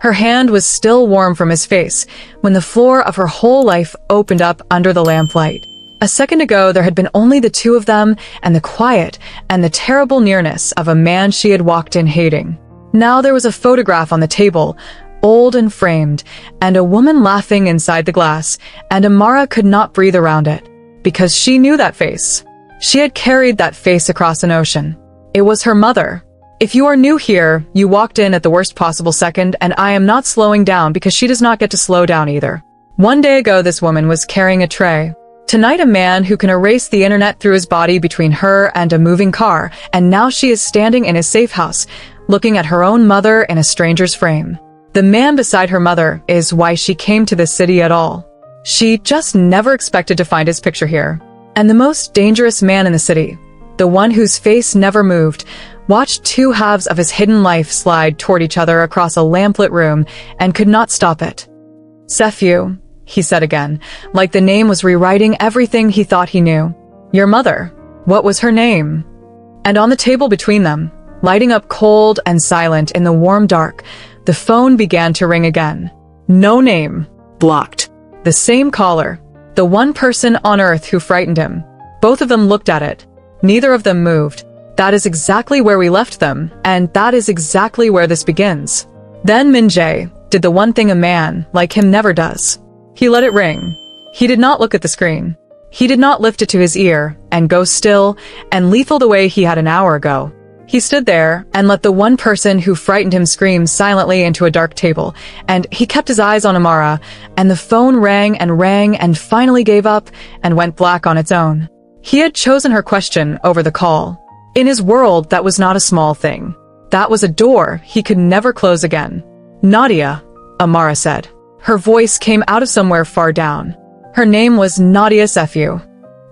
Her hand was still warm from his face when the floor of her whole life opened up under the lamplight. A second ago, there had been only the two of them and the quiet and the terrible nearness of a man she had walked in hating. Now there was a photograph on the table, old and framed, and a woman laughing inside the glass, and Amara could not breathe around it, because she knew that face. She had carried that face across an ocean. It was her mother. If you are new here, you walked in at the worst possible second, and I am not slowing down because she does not get to slow down either. One day ago, this woman was carrying a tray. Tonight, a man who can erase the internet through his body between her and a moving car, and now she is standing in his safe house, looking at her own mother in a stranger's frame. The man beside her mother is why she came to this city at all. She just never expected to find his picture here. And the most dangerous man in the city, the one whose face never moved, watched two halves of his hidden life slide toward each other across a lamplit room and could not stop it. "Sephiu," he said again, like the name was rewriting everything he thought he knew. "Your mother, what was her name?" And on the table between them, lighting up cold and silent in the warm dark, the phone began to ring again. No name. Blocked. The same caller. The one person on earth who frightened him. Both of them looked at it. Neither of them moved. That is exactly where we left them, and that is exactly where this begins. Then Min Jae did the one thing a man like him never does. He let it ring. He did not look at the screen. He did not lift it to his ear and go still and lethal the way he had an hour ago. He stood there and let the one person who frightened him scream silently into a dark table, and he kept his eyes on Amara, and the phone rang and finally gave up and went black on its own. He had chosen her question over the call. In his world, that was not a small thing. That was a door he could never close again. "Nadia," Amara said. Her voice came out of somewhere far down. Her name was Nadia Sephiu.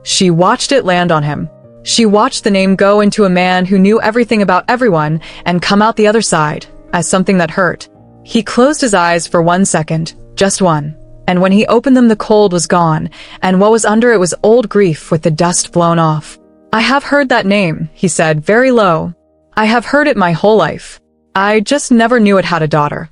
She watched it land on him. She watched the name go into a man who knew everything about everyone and come out the other side as something that hurt. He closed his eyes for 1 second, just one. And when he opened them, the cold was gone, and what was under it was old grief with the dust blown off. "I have heard that name," he said, very low. "I have heard it my whole life. I just never knew it had a daughter."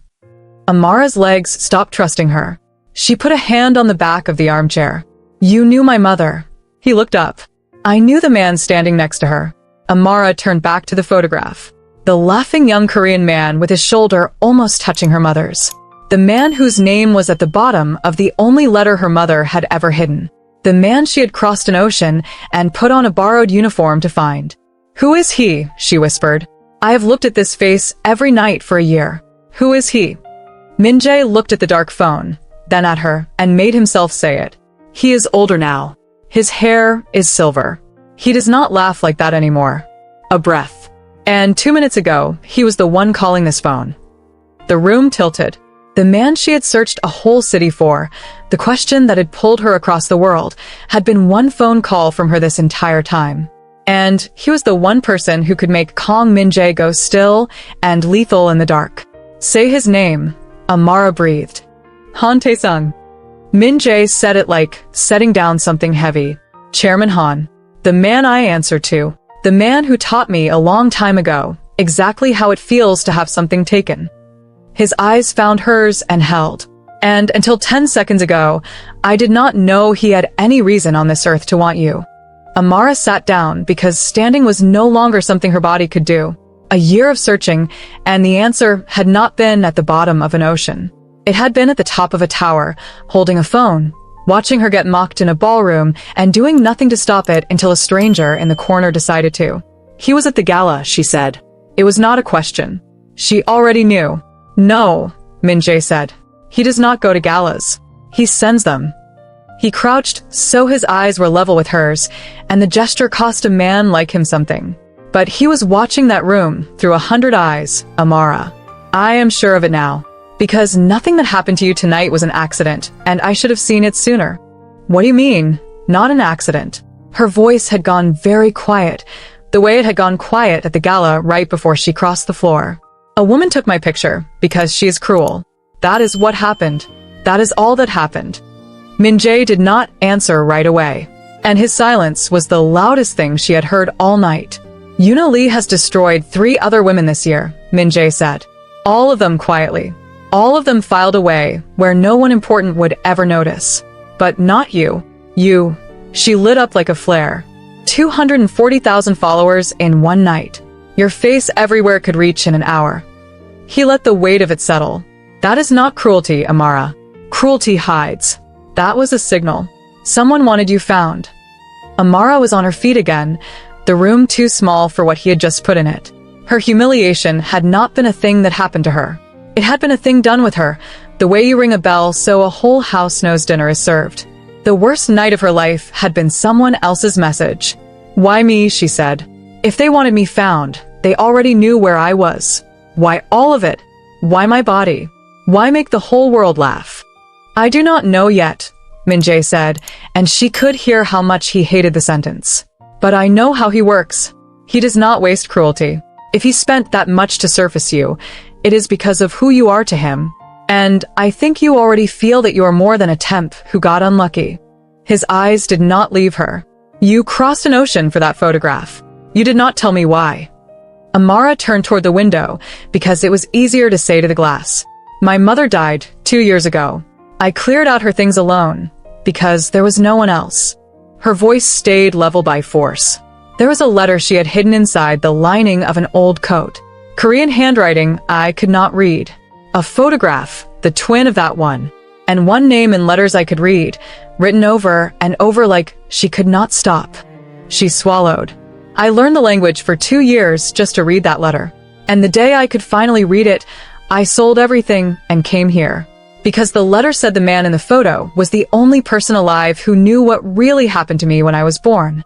Amara's legs stopped trusting her. She put a hand on the back of the armchair. "You knew my mother." He looked up. "I knew the man standing next to her." Amara turned back to the photograph. The laughing young Korean man with his shoulder almost touching her mother's. The man whose name was at the bottom of the only letter her mother had ever hidden. The man she had crossed an ocean and put on a borrowed uniform to find. "Who is he?" she whispered. "I have looked at this face every night for a year. Who is he?" Min Jae looked at the dark phone, then at her, and made himself say it. "He is older now. His hair is silver. He does not laugh like that anymore." A breath. And 2 minutes ago, he was the one calling this phone. The room tilted. The man she had searched a whole city for, the question that had pulled her across the world, had been one phone call from her this entire time. And he was the one person who could make Kong Min Jae go still and lethal in the dark. "Say his name," Amara breathed. "Han Tae-sung." Min Jae said it like setting down something heavy. "Chairman Han. The man I answer to. The man who taught me a long time ago exactly how it feels to have something taken." His eyes found hers and held. "And until 10 seconds ago, I did not know he had any reason on this earth to want you." Amara sat down because standing was no longer something her body could do. A year of searching, and the answer had not been at the bottom of an ocean. It had been at the top of a tower, holding a phone, watching her get mocked in a ballroom, and doing nothing to stop it until a stranger in the corner decided to. "He was at the gala," she said. It was not a question. She already knew. "No," Min Jae said. "He does not go to galas. He sends them." He crouched so his eyes were level with hers, and the gesture cost a man like him something. But he was watching that room through 100 eyes, Amara. "I am sure of it now. Because nothing that happened to you tonight was an accident, and I should have seen it sooner." "What do you mean? Not an accident?" Her voice had gone very quiet, the way it had gone quiet at the gala right before she crossed the floor. "A woman took my picture because she is cruel. That is what happened. That is all that happened." Min Jae did not answer right away, and his silence was the loudest thing she had heard all night. "Yuna Lee has destroyed 3 other women this year," Min Jae said. "All of them quietly. All of them filed away, where no one important would ever notice. But not you. You. She lit up like a flare. 240,000 followers in one night. Your face everywhere could reach in an hour. He let the weight of it settle. That is not cruelty, Amara. Cruelty hides. That was a signal. Someone wanted you found. Amara was on her feet again, the room too small for what he had just put in it. Her humiliation had not been a thing that happened to her. It had been a thing done with her, the way you ring a bell so a whole house knows dinner is served. The worst night of her life had been someone else's message. Why me, she said. If they wanted me found, they already knew where I was. Why all of it? Why my body? Why make the whole world laugh? I do not know yet, Min-jae said, and she could hear how much he hated the sentence. But I know how he works. He does not waste cruelty. If he spent that much to surface you, it is because of who you are to him. And I think you already feel that you are more than a temp who got unlucky. His eyes did not leave her. You crossed an ocean for that photograph. You did not tell me why. Amara turned toward the window because it was easier to say to the glass. My mother died 2 years ago. I cleared out her things alone because there was no one else. Her voice stayed level by force. There was a letter she had hidden inside the lining of an old coat. Korean handwriting I could not read. A photograph, the twin of that one. And one name in letters I could read, written over and over like she could not stop. She swallowed. I learned the language for 2 years just to read that letter. And the day I could finally read it, I sold everything and came here. Because the letter said the man in the photo was the only person alive who knew what really happened to me when I was born.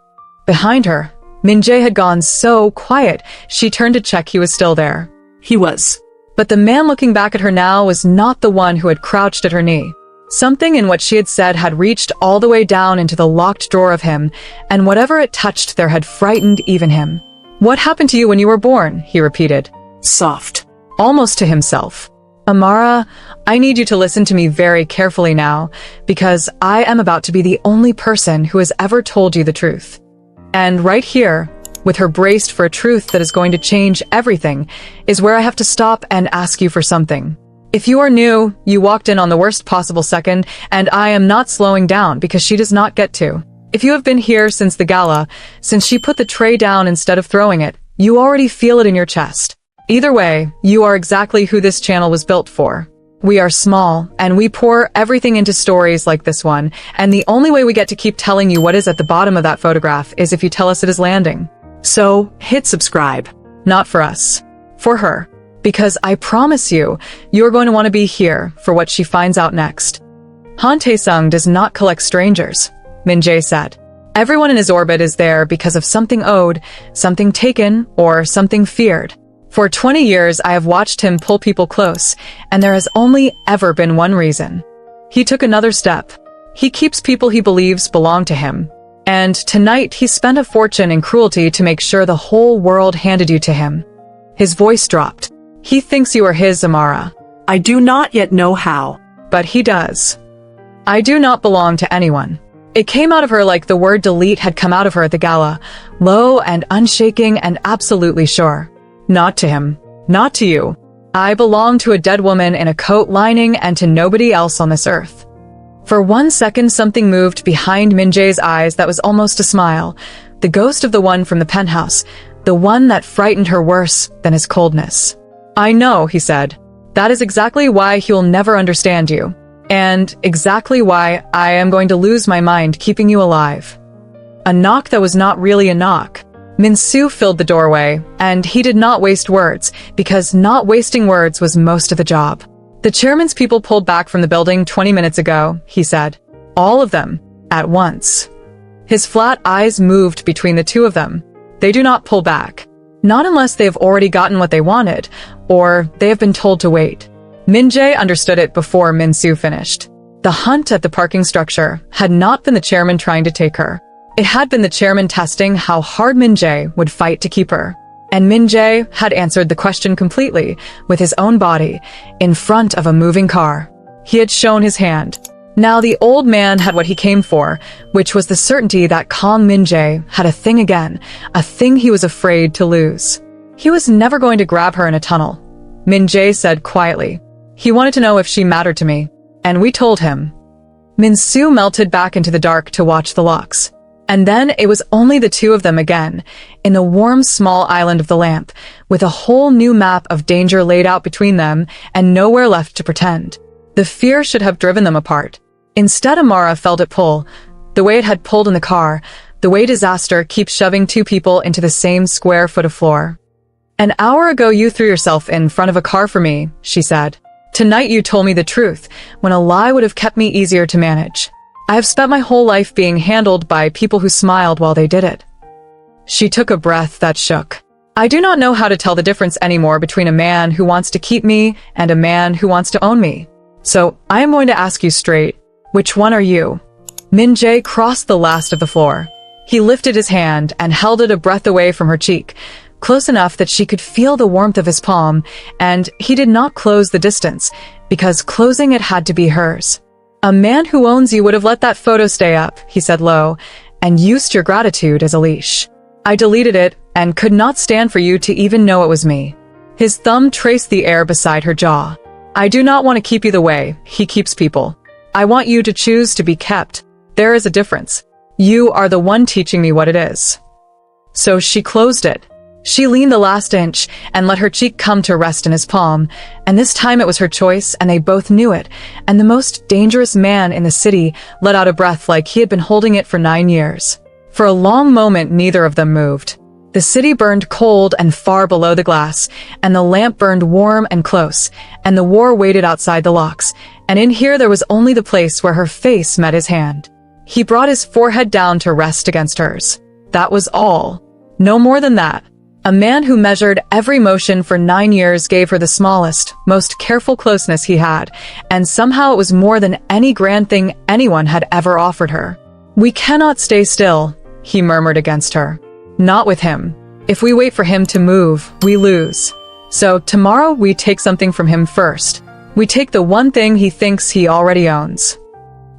Behind her, Min-jae had gone so quiet, she turned to check he was still there. He was. But the man looking back at her now was not the one who had crouched at her knee. Something in what she had said had reached all the way down into the locked drawer of him, and whatever it touched there had frightened even him. What happened to you when you were born? He repeated. Soft. Almost to himself. Amara, I need you to listen to me very carefully now, because I am about to be the only person who has ever told you the truth. And right here, with her braced for a truth that is going to change everything, is where I have to stop and ask you for something. If you are new, you walked in on the worst possible second, and I am not slowing down because she does not get to. If you have been here since the gala, since she put the tray down instead of throwing it, you already feel it in your chest. Either way, you are exactly who this channel was built for. We are small, and we pour everything into stories like this one, and the only way we get to keep telling you what is at the bottom of that photograph is if you tell us it is landing. So, hit subscribe. Not for us. For her. Because I promise you, you're going to want to be here for what she finds out next. Han Tae-sung does not collect strangers, Min-jae said. Everyone in his orbit is there because of something owed, something taken, or something feared. For 20 years, I have watched him pull people close, and there has only ever been one reason. He took another step. He keeps people he believes belong to him. And tonight, he spent a fortune in cruelty to make sure the whole world handed you to him. His voice dropped. He thinks you are his, Amara. I do not yet know how. But he does. I do not belong to anyone. It came out of her like the word delete had come out of her at the gala, low and unshaking and absolutely sure. Not to him. Not to you. I belong to a dead woman in a coat lining and to nobody else on this earth. For 1 second, something moved behind Min-jae's eyes that was almost a smile. The ghost of the one from the penthouse. The one that frightened her worse than his coldness. I know, he said. That is exactly why he'll never understand you. And exactly why I am going to lose my mind keeping you alive. A knock that was not really a knock. Min-soo filled the doorway, and he did not waste words, because not wasting words was most of the job. The chairman's people pulled back from the building 20 minutes ago, he said. All of them, at once. His flat eyes moved between the two of them. They do not pull back. Not unless they have already gotten what they wanted, or they have been told to wait. Min-jae understood it before Min-soo finished. The hunt at the parking structure had not been the chairman trying to take her. It had been the chairman testing how hard Min-jae would fight to keep her. And Min-jae had answered the question completely, with his own body, in front of a moving car. He had shown his hand. Now the old man had what he came for, which was the certainty that Kong Min-jae had a thing again, a thing he was afraid to lose. He was never going to grab her in a tunnel. Min-jae said quietly. He wanted to know if she mattered to me, and we told him. Min-soo melted back into the dark to watch the locks. And then it was only the two of them again, in the warm small island of the lamp, with a whole new map of danger laid out between them and nowhere left to pretend. The fear should have driven them apart. Instead, Amara felt it pull, the way it had pulled in the car, the way disaster keeps shoving two people into the same square foot of floor. "An hour ago you threw yourself in front of a car for me," she said. "Tonight you told me the truth, when a lie would have kept me easier to manage. I have spent my whole life being handled by people who smiled while they did it." She took a breath that shook. "I do not know how to tell the difference anymore between a man who wants to keep me and a man who wants to own me. So I am going to ask you straight, which one are you?" Min-jae crossed the last of the floor. He lifted his hand and held it a breath away from her cheek, close enough that she could feel the warmth of his palm, and he did not close the distance, because closing it had to be hers. "A man who owns you would have let that photo stay up," he said low, "and used your gratitude as a leash. I deleted it and could not stand for you to even know it was me." His thumb traced the air beside her jaw. "I do not want to keep you the way he keeps people. I want you to choose to be kept. There is a difference. You are the one teaching me what it is." So she closed it. She leaned the last inch and let her cheek come to rest in his palm, and this time it was her choice, and they both knew it, and the most dangerous man in the city let out a breath like he had been holding it for 9 years. For a long moment, neither of them moved. The city burned cold and far below the glass, and the lamp burned warm and close, and the war waited outside the locks, and in here there was only the place where her face met his hand. He brought his forehead down to rest against hers. That was all. No more than that. A man who measured every motion for 9 years gave her the smallest, most careful closeness he had, and somehow it was more than any grand thing anyone had ever offered her. "We cannot stay still," he murmured against her. "Not with him. If we wait for him to move, we lose. So tomorrow we take something from him first. We take the one thing he thinks he already owns."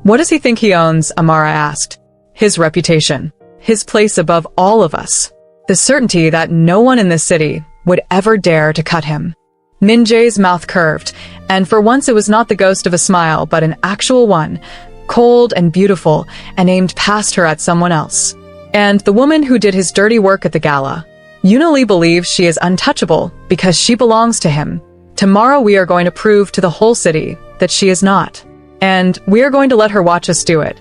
"What does he think he owns?" Amara asked. "His reputation. His place above all of us. The certainty that no one in this city would ever dare to cut him." Min-jae's mouth curved, and for once it was not the ghost of a smile, but an actual one, cold and beautiful, and aimed past her at someone else. And the woman who did his dirty work at the gala. Yuna Lee believes she is untouchable because she belongs to him. Tomorrow we are going to prove to the whole city that she is not. And we are going to let her watch us do it.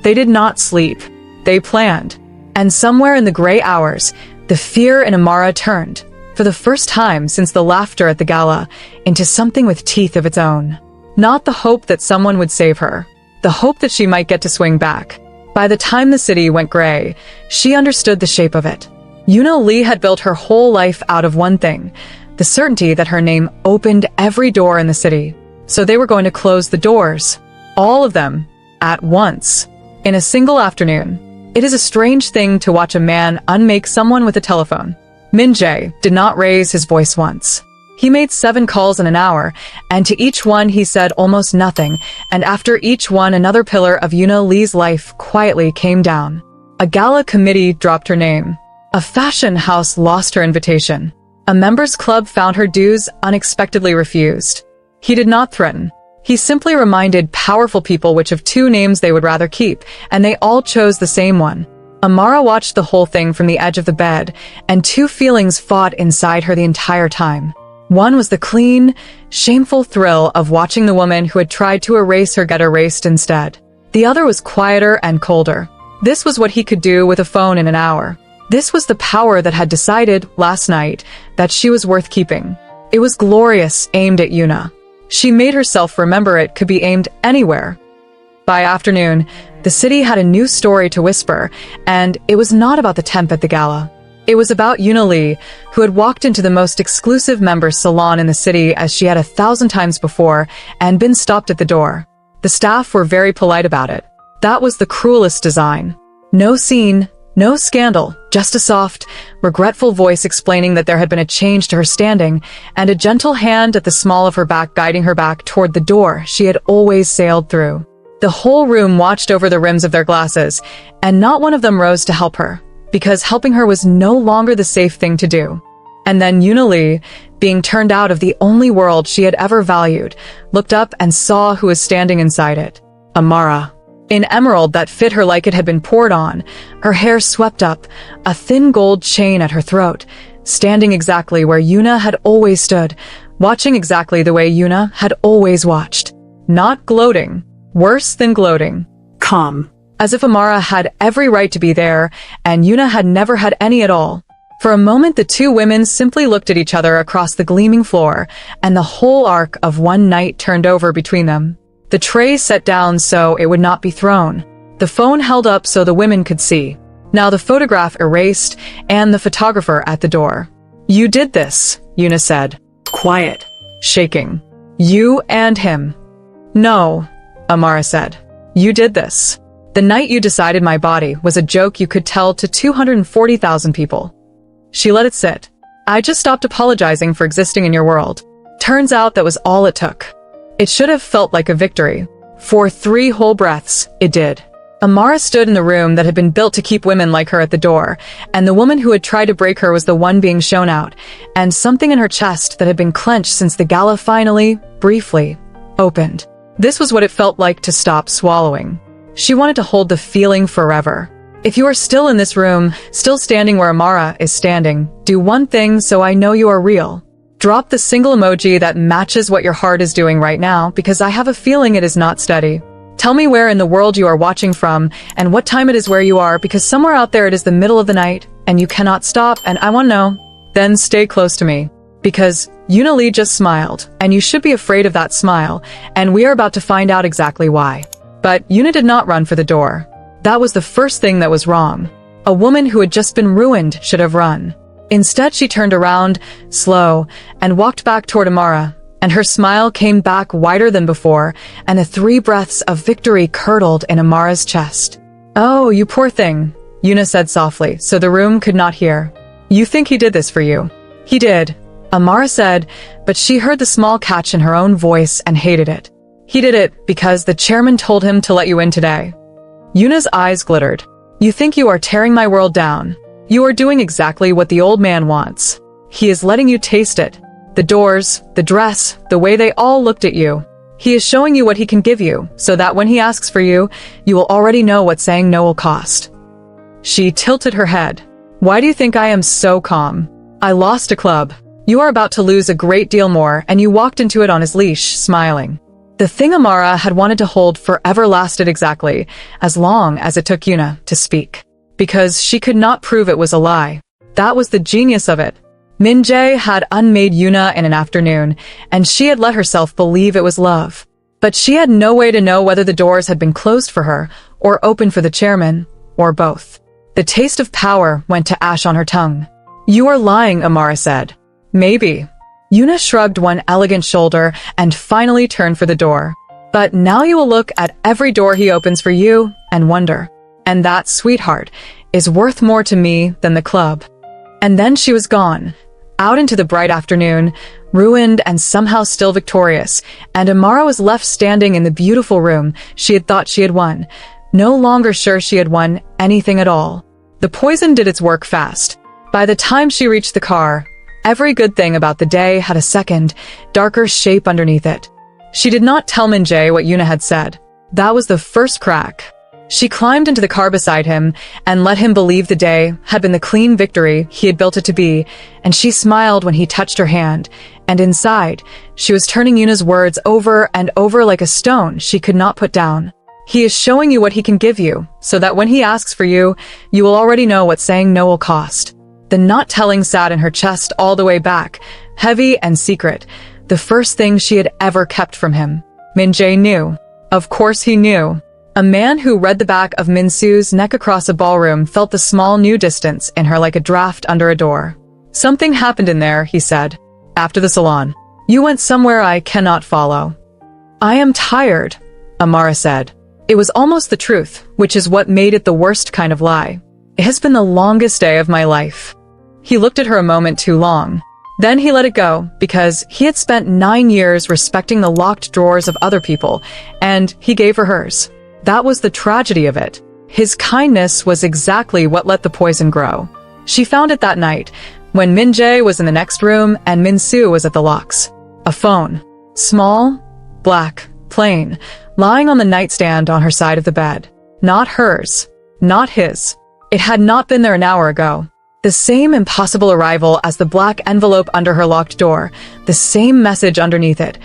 They did not sleep. They planned. And somewhere in the gray hours, the fear in Amara turned, for the first time since the laughter at the gala, into something with teeth of its own. Not the hope that someone would save her. The hope that she might get to swing back. By the time the city went gray, she understood the shape of it. Yuna Lee had built her whole life out of one thing, the certainty that her name opened every door in the city. So they were going to close the doors. All of them. At once. In a single afternoon. It is a strange thing to watch a man unmake someone with a telephone. Min-jae did not raise his voice once. He made 7 calls in an hour, and to each one he said almost nothing, and after each one another pillar of Yuna Lee's life quietly came down. A gala committee dropped her name. A fashion house lost her invitation. A members club found her dues unexpectedly refused. He did not threaten. He simply reminded powerful people which of 2 names they would rather keep, and they all chose the same one. Amara watched the whole thing from the edge of the bed, and 2 feelings fought inside her the entire time. One was the clean, shameful thrill of watching the woman who had tried to erase her get erased instead. The other was quieter and colder. This was what he could do with a phone in an hour. This was the power that had decided, last night, that she was worth keeping. It was glorious, aimed at Yuna. She made herself remember it could be aimed anywhere. By afternoon, the city had a new story to whisper, and it was not about the temp at the gala. It was about Yuna Lee, who had walked into the most exclusive members' salon in the city as she had 1,000 times before, and been stopped at the door. The staff were very polite about it. That was the cruelest design. No scene, no scandal, just a soft, regretful voice explaining that there had been a change to her standing, and a gentle hand at the small of her back guiding her back toward the door she had always sailed through. The whole room watched over the rims of their glasses, and not one of them rose to help her, because helping her was no longer the safe thing to do. And then Yuna Lee, being turned out of the only world she had ever valued, looked up and saw who was standing inside it. Amara. In emerald that fit her like it had been poured on, her hair swept up, a thin gold chain at her throat, standing exactly where Yuna had always stood, watching exactly the way Yuna had always watched. Not gloating. Worse than gloating. Calm. As if Amara had every right to be there, and Yuna had never had any at all. For a moment the two women simply looked at each other across the gleaming floor, and the whole arc of one night turned over between them. The tray set down so it would not be thrown. The phone held up so the women could see. Now the photograph erased, and the photographer at the door. "You did this," Yuna said. Quiet. Shaking. "You and him." "No," Amara said. "You did this. The night you decided my body was a joke you could tell to 240,000 people." She let it sit. "I just stopped apologizing for existing in your world. Turns out that was all it took." It should have felt like a victory. For 3 whole breaths, it did. Amara stood in the room that had been built to keep women like her at the door, and the woman who had tried to break her was the one being shown out, and something in her chest that had been clenched since the gala finally, briefly, opened. This was what it felt like to stop swallowing. She wanted to hold the feeling forever. If you are still in this room, still standing where Amara is standing, do one thing so I know you are real. Drop the single emoji that matches what your heart is doing right now, because I have a feeling it is not steady. Tell me where in the world you are watching from, and what time it is where you are, because somewhere out there it is the middle of the night, and you cannot stop, and I want to know. Then stay close to me. Because Yuna Lee just smiled, and you should be afraid of that smile, and we are about to find out exactly why. But Yuna did not run for the door. That was the first thing that was wrong. A woman who had just been ruined should have run. Instead, she turned around, slow, and walked back toward Amara, and her smile came back wider than before, and the 3 breaths of victory curdled in Amara's chest. "Oh, you poor thing," Yuna said softly, so the room could not hear. "You think he did this for you?" "He did," Amara said, but she heard the small catch in her own voice and hated it. "He did it because the chairman told him to let you in today." Yuna's eyes glittered. "You think you are tearing my world down? You are doing exactly what the old man wants. He is letting you taste it. The doors, the dress, the way they all looked at you. He is showing you what he can give you, so that when he asks for you, you will already know what saying no will cost." She tilted her head. "Why do you think I am so calm? I lost a club. You are about to lose a great deal more, and you walked into it on his leash, smiling." The thing Amara had wanted to hold forever lasted exactly as long as it took Yuna to speak. Because she could not prove it was a lie. That was the genius of it. Min-jae had unmade Yuna in an afternoon, and she had let herself believe it was love. But she had no way to know whether the doors had been closed for her, or open for the chairman, or both. The taste of power went to ash on her tongue. "You are lying," Amara said. "Maybe." Yuna shrugged one elegant shoulder and finally turned for the door. "But now you will look at every door he opens for you and wonder. And that, sweetheart, is worth more to me than the club." And then she was gone, out into the bright afternoon, ruined and somehow still victorious, and Amara was left standing in the beautiful room she had thought she had won, no longer sure she had won anything at all. The poison did its work fast. By the time she reached the car, every good thing about the day had a second, darker shape underneath it. She did not tell Min-jae what Yuna had said. That was the first crack. She climbed into the car beside him and let him believe the day had been the clean victory he had built it to be, and she smiled when he touched her hand, and inside, she was turning Yuna's words over and over like a stone she could not put down. He is showing you what he can give you, so that when he asks for you, you will already know what saying no will cost. The not telling sat in her chest all the way back, heavy and secret, the first thing she had ever kept from him. Min-jae knew. Of course he knew. A man who read the back of Min-soo's neck across a ballroom felt the small new distance in her like a draft under a door. "Something happened in there," he said. "After the salon. You went somewhere I cannot follow." "I am tired," Amara said. It was almost the truth, which is what made it the worst kind of lie. "It has been the longest day of my life." He looked at her a moment too long. Then he let it go, because he had spent 9 years respecting the locked drawers of other people, and he gave her hers. That was the tragedy of it. His kindness was exactly what let the poison grow. She found it that night, when Min-jae was in the next room and Min-soo was at the locks. A phone. Small, black, plain, lying on the nightstand on her side of the bed. Not hers. Not his. It had not been there an hour ago. The same impossible arrival as the black envelope under her locked door. The same message underneath it.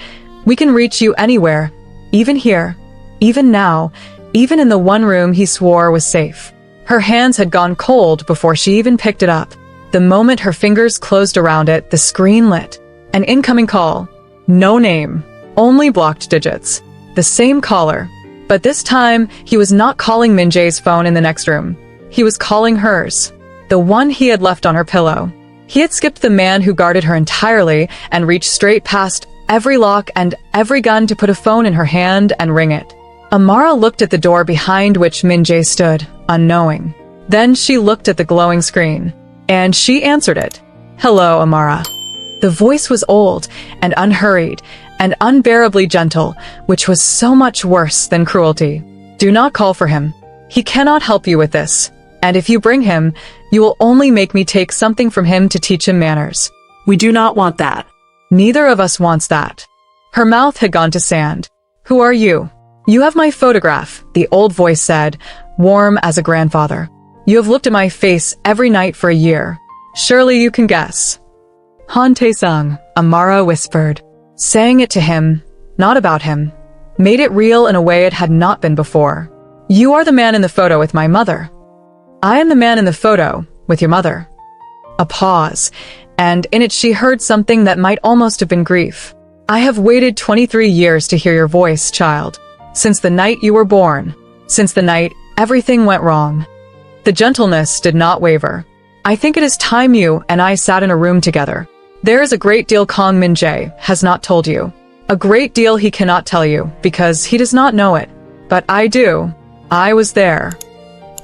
We can reach you anywhere. Even here. Even now. Even in the one room he swore was safe. Her hands had gone cold before she even picked it up. The moment her fingers closed around it, the screen lit. An incoming call. No name. Only blocked digits. The same caller. But this time, he was not calling Min-jae's phone in the next room. He was calling hers. The one he had left on her pillow. He had skipped the man who guarded her entirely and reached straight past every lock and every gun to put a phone in her hand and ring it. Amara looked at the door behind which Min-jae stood, unknowing. Then she looked at the glowing screen. And she answered it. Hello, Amara. The voice was old and unhurried and unbearably gentle, which was so much worse than cruelty. Do not call for him. He cannot help you with this. And if you bring him, you will only make me take something from him to teach him manners. We do not want that. Neither of us wants that. Her mouth had gone to sand. Who are you? You have my photograph, the old voice said, warm as a grandfather. You have looked at my face every night for a year. Surely you can guess. Han Tae-sung, Amara whispered, saying it to him, not about him, made it real in a way it had not been before. You are the man in the photo with my mother. I am the man in the photo with your mother. A pause, and in it she heard something that might almost have been grief. I have waited 23 years to hear your voice, child. Since the night you were born. Since the night everything went wrong. The gentleness did not waver. I think it is time you and I sat in a room together. There is a great deal Kong Min-jae has not told you. A great deal he cannot tell you, because he does not know it. But I do. I was there.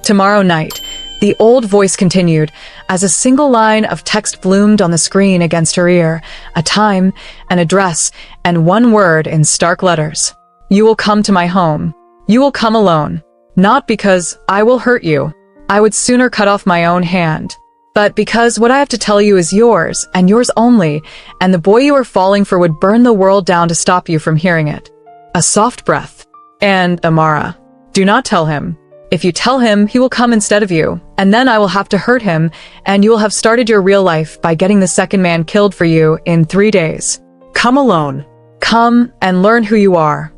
Tomorrow night, the old voice continued, as a single line of text bloomed on the screen against her ear, a time, an address, and one word in stark letters. You will come to my home. You will come alone. Not because I will hurt you. I would sooner cut off my own hand. But because what I have to tell you is yours, and yours only, and the boy you are falling for would burn the world down to stop you from hearing it. A soft breath. And, Amara, do not tell him. If you tell him, he will come instead of you, and then I will have to hurt him, and you will have started your real life by getting the second man killed for you in 3 days. Come alone. Come and learn who you are.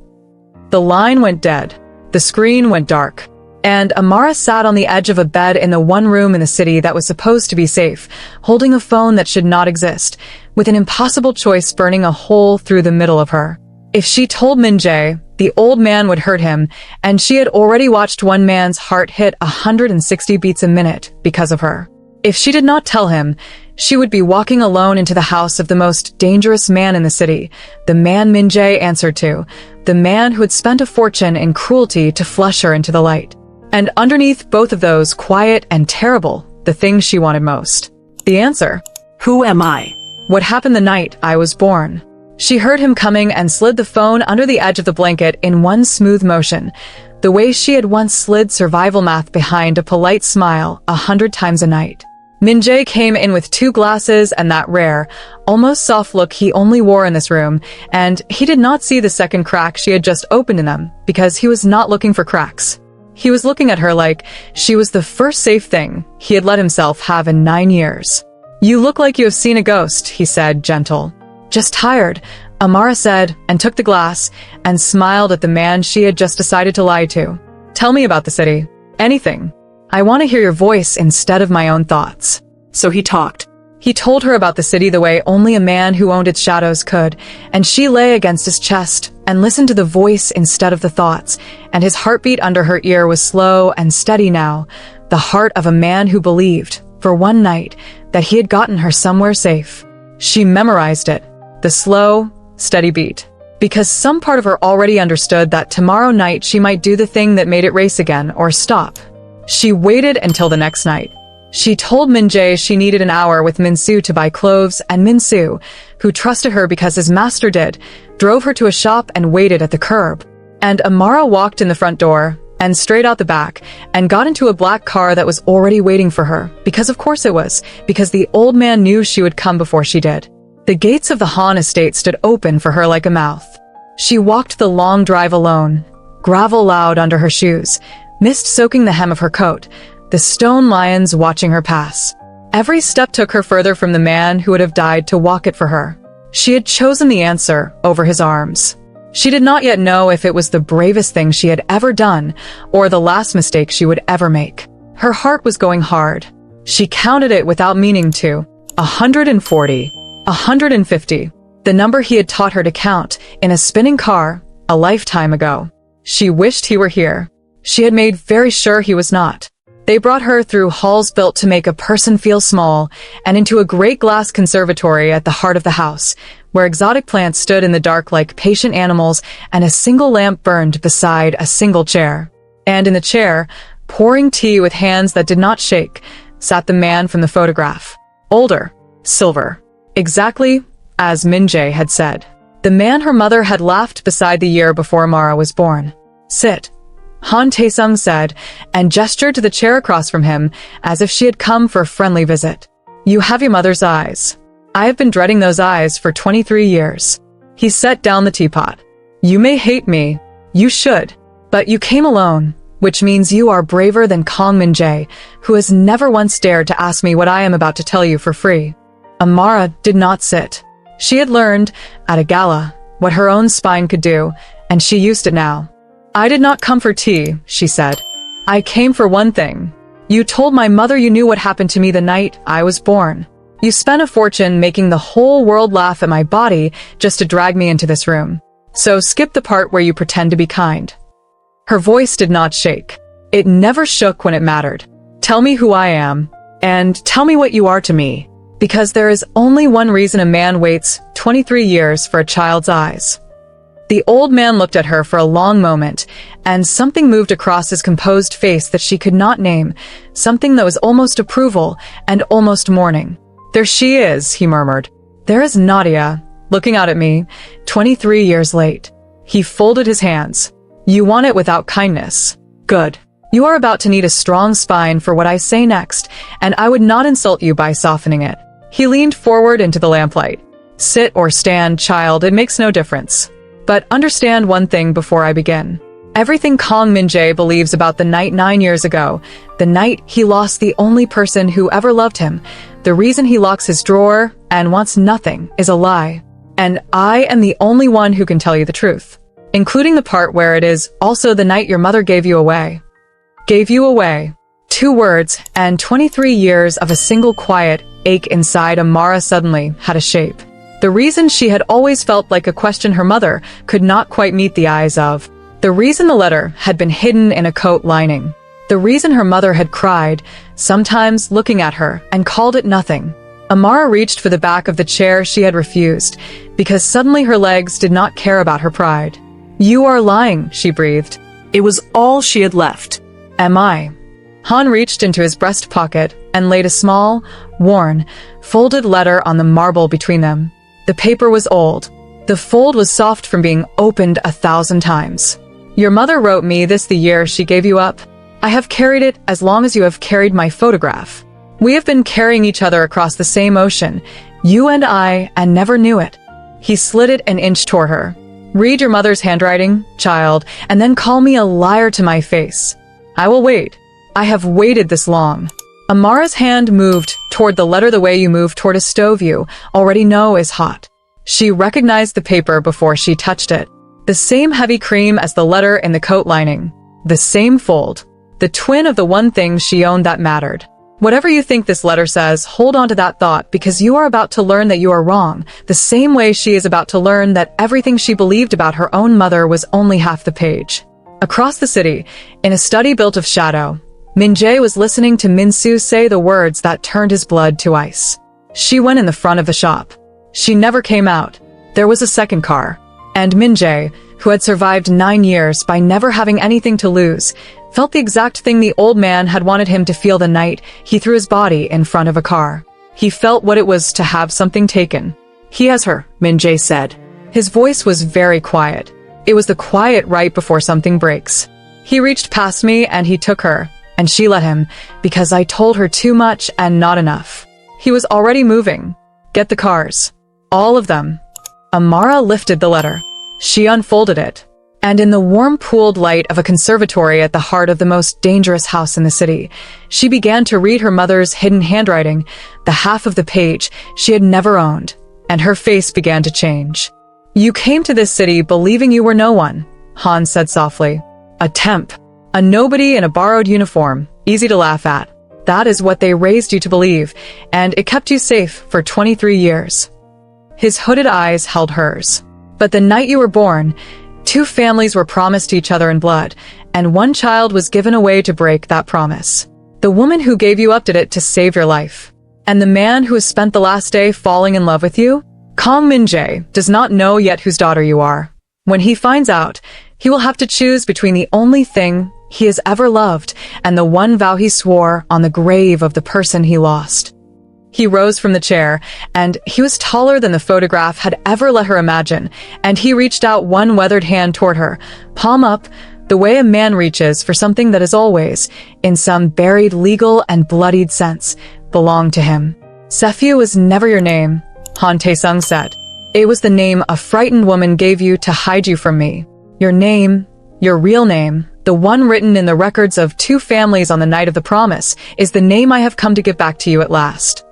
The line went dead. The screen went dark. And Amara sat on the edge of a bed in the one room in the city that was supposed to be safe, holding a phone that should not exist, with an impossible choice burning a hole through the middle of her. If she told Min-jae, the old man would hurt him, and she had already watched one man's heart hit 160 beats a minute because of her. If she did not tell him, she would be walking alone into the house of the most dangerous man in the city, the man Min-jae answered to, the man who had spent a fortune in cruelty to flush her into the light. And underneath both of those, quiet and terrible, the thing she wanted most. The answer. Who am I? What happened the night I was born. She heard him coming and slid the phone under the edge of the blanket in one smooth motion, the way she had once slid survival math behind a polite smile 100 times a night. Min-jae came in with 2 glasses and that rare, almost soft look he only wore in this room, and he did not see the second crack she had just opened in them, because he was not looking for cracks. He was looking at her like she was the first safe thing he had let himself have in 9 years. You look like you have seen a ghost, he said, gentle. Just tired, Amara said, and took the glass, and smiled at the man she had just decided to lie to. Tell me about the city. Anything. I want to hear your voice instead of my own thoughts. So he talked. He told her about the city the way only a man who owned its shadows could, and she lay against his chest and listened to the voice instead of the thoughts, and his heartbeat under her ear was slow and steady now, the heart of a man who believed, for one night, that he had gotten her somewhere safe. She memorized it, the slow, steady beat, because some part of her already understood that tomorrow night she might do the thing that made it race again or stop. She waited until the next night. She told Min-jae she needed an hour with Min-soo to buy clothes, and Min-soo, who trusted her because his master did, drove her to a shop and waited at the curb. And Amara walked in the front door, and straight out the back, and got into a black car that was already waiting for her, because of course it was, because the old man knew she would come before she did. The gates of the Han estate stood open for her like a mouth. She walked the long drive alone, gravel loud under her shoes, mist soaking the hem of her coat, the stone lions watching her pass. Every step took her further from the man who would have died to walk it for her. She had chosen the answer over his arms. She did not yet know if it was the bravest thing she had ever done or the last mistake she would ever make. Her heart was going hard. She counted it without meaning to. 140. 150. The number he had taught her to count in a spinning car a lifetime ago. She wished he were here. She had made very sure he was not. They brought her through halls built to make a person feel small and into a great glass conservatory at the heart of the house, where exotic plants stood in the dark like patient animals and a single lamp burned beside a single chair. And in the chair, pouring tea with hands that did not shake, sat the man from the photograph. Older, silver. Exactly as Min-jae had said. The man her mother had laughed beside the year before Mara was born. Sit. Han Taesung said, and gestured to the chair across from him as if she had come for a friendly visit. You have your mother's eyes. I have been dreading those eyes for 23 years. He set down the teapot. You may hate me. You should. But you came alone, which means you are braver than Kang Min-jae, who has never once dared to ask me what I am about to tell you for free. Amara did not sit. She had learned, at a gala, what her own spine could do, and she used it now. I did not come for tea, she said. I came for one thing. You told my mother you knew what happened to me the night I was born. You spent a fortune making the whole world laugh at my body just to drag me into this room. So skip the part where you pretend to be kind. Her voice did not shake. It never shook when it mattered. Tell me who I am, and tell me what you are to me. Because there is only one reason a man waits 23 years for a child's eyes. The old man looked at her for a long moment, and something moved across his composed face that she could not name, something that was almost approval and almost mourning. There she is, he murmured. There is Nadia, looking out at me, 23 years late. He folded his hands. You want it without kindness. Good. You are about to need a strong spine for what I say next, and I would not insult you by softening it. He leaned forward into the lamplight. Sit or stand, child, it makes no difference. But understand one thing before I begin. Everything Kang Min-jae believes about the night 9 years ago, the night he lost the only person who ever loved him, the reason he locks his drawer and wants nothing, is a lie. And I am the only one who can tell you the truth. Including the part where it is also the night your mother gave you away. Gave you away. 2 words, and 23 years of a single quiet ache inside Amara suddenly had a shape. The reason she had always felt like a question her mother could not quite meet the eyes of. The reason the letter had been hidden in a coat lining. The reason her mother had cried, sometimes looking at her, and called it nothing. Amara reached for the back of the chair she had refused, because suddenly her legs did not care about her pride. You are lying, she breathed. It was all she had left. Am I? Han reached into his breast pocket and laid a small, worn, folded letter on the marble between them. The paper was old. The fold was soft from being opened 1,000 times. Your mother wrote me this the year she gave you up. I have carried it as long as you have carried my photograph. We have been carrying each other across the same ocean, you and I, and never knew it. He slid it an inch toward her. Read your mother's handwriting, child, and then call me a liar to my face. I will wait. I have waited this long. Amara's hand moved toward the letter the way you move toward a stove you already know is hot. She recognized the paper before she touched it. The same heavy cream as the letter in the coat lining. The same fold. The twin of the one thing she owned that mattered. Whatever you think this letter says, hold on to that thought because you are about to learn that you are wrong, the same way she is about to learn that everything she believed about her own mother was only half the page. Across the city, in a study built of shadow, Min-jae was listening to Min-soo say the words that turned his blood to ice. She went in the front of the shop. She never came out. There was a second car. And Min-jae, who had survived 9 years by never having anything to lose, felt the exact thing the old man had wanted him to feel the night he threw his body in front of a car. He felt what it was to have something taken. He has her, Min-jae said. His voice was very quiet. It was the quiet right before something breaks. He reached past me and he took her, and she let him, because I told her too much and not enough. He was already moving. Get the cars. All of them. Amara lifted the letter. She unfolded it. And in the warm pooled light of a conservatory at the heart of the most dangerous house in the city, she began to read her mother's hidden handwriting, the half of the page she had never owned, and her face began to change. You came to this city believing you were no one, Hans said softly. A temp. A nobody in a borrowed uniform, easy to laugh at. That is what they raised you to believe, and it kept you safe for 23 years. His hooded eyes held hers. But the night you were born, 2 families were promised each other in blood, and 1 child was given away to break that promise. The woman who gave you up did it to save your life. And the man who has spent the last day falling in love with you? Kong Min-jae does not know yet whose daughter you are. When he finds out, he will have to choose between the only thing he has ever loved and the one vow he swore on the grave of the person he lost. He rose from the chair, and he was taller than the photograph had ever let her imagine, and he reached out one weathered hand toward her, palm up, the way a man reaches for something that is always, in some buried legal and bloodied sense, belonged to him. Sephiu was never your name, Han Tae-sung said. It was the name a frightened woman gave you to hide you from me. Your name, your real name, the one written in the records of 2 families on the night of the promise, is the name I have come to give back to you at last.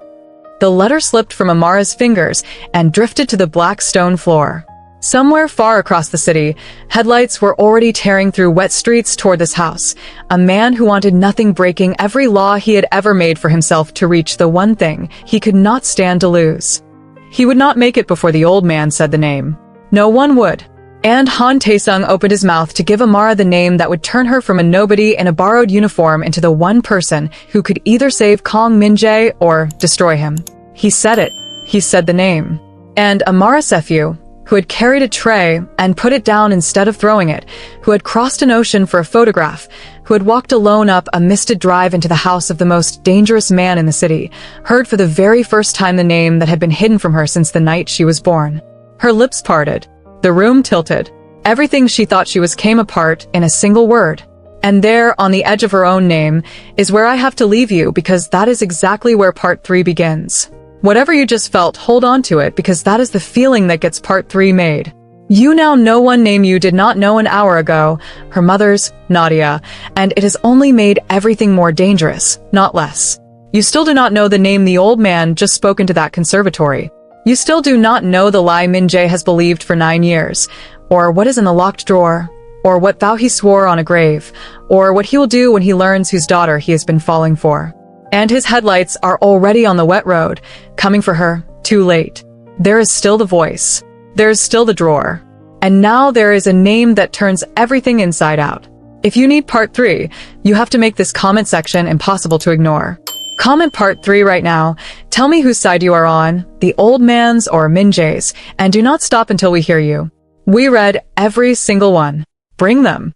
The letter slipped from Amara's fingers and drifted to the black stone floor. Somewhere far across the city, headlights were already tearing through wet streets toward this house, a man who wanted nothing breaking every law he had ever made for himself to reach the one thing he could not stand to lose. He would not make it before the old man said the name. No one would. And Han Tae-sung opened his mouth to give Amara the name that would turn her from a nobody in a borrowed uniform into the one person who could either save Kong Min-jae or destroy him. He said it. He said the name. And Amara Sephiu, who had carried a tray and put it down instead of throwing it, who had crossed an ocean for a photograph, who had walked alone up a misted drive into the house of the most dangerous man in the city, heard for the very first time the name that had been hidden from her since the night she was born. Her lips parted. The room tilted. Everything she thought she was came apart in a single word. And there, on the edge of her own name, is where I have to leave you, because that is exactly where part 3 begins. Whatever you just felt, hold on to it, because that is the feeling that gets part 3 made. You now know one name you did not know an hour ago, her mother's, Nadia, and it has only made everything more dangerous, not less. You still do not know the name the old man just spoke into that conservatory. You still do not know the lie Min-jae has believed for 9 years, or what is in the locked drawer, or what vow he swore on a grave, or what he will do when he learns whose daughter he has been falling for. And his headlights are already on the wet road, coming for her, too late. There is still the voice. There is still the drawer. And now there is a name that turns everything inside out. If you need part 3, you have to make this comment section impossible to ignore. Comment part 3 right now. Tell me whose side you are on, the old man's or Min-jae's, and do not stop until we hear you. We read every single one. Bring them.